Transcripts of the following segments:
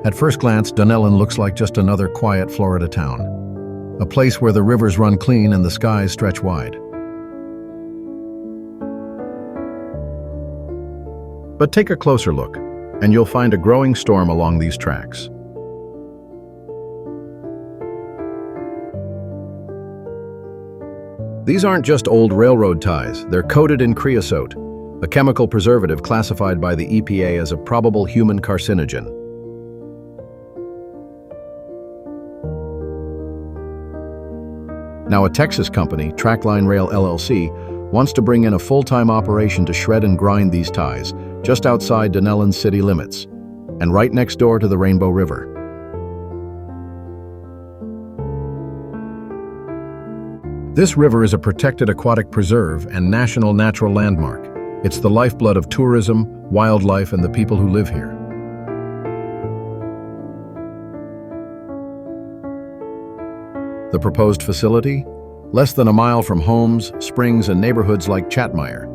At first glance, Dunnellon looks like just another quiet Florida town, a place where the rivers run clean and the skies stretch wide. But take a closer look, and you'll find a growing storm along these tracks. These aren't just old railroad ties, they're coated in creosote, a chemical preservative classified by the EPA as a probable human carcinogen. Now, a Texas company, Trackline Rail LLC, wants to bring in a full-time operation to shred and grind these ties just outside Dunnellon's city limits and right next door to the Rainbow River. This river is a protected aquatic preserve and national natural landmark. It's the lifeblood of tourism, wildlife, and the people who live here. The proposed facility? Less than a mile from homes, springs, and neighborhoods like Chatmire,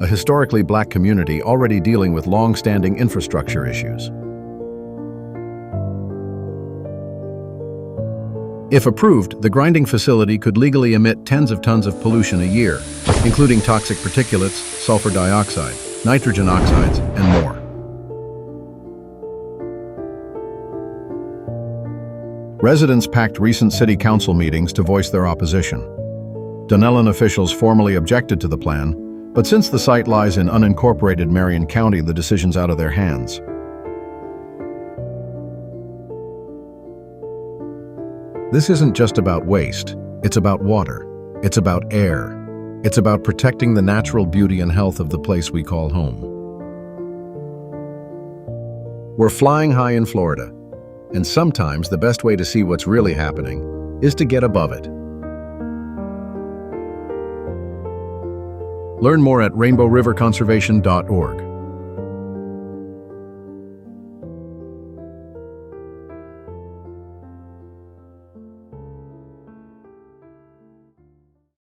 a historically black community already dealing with long-standing infrastructure issues. If approved, the grinding facility could legally emit tens of tons of pollution a year, including toxic particulates, sulfur dioxide, nitrogen oxides, and more. Residents packed recent city council meetings to voice their opposition. Dunnellon officials formally objected to the plan, but since the site lies in unincorporated Marion County, the decision's out of their hands. This isn't just about waste, it's about water, it's about air, it's about protecting the natural beauty and health of the place we call home. We're flying high in Florida, and sometimes the best way to see what's really happening is to get above it. Learn more at rainbowriverconservation.org.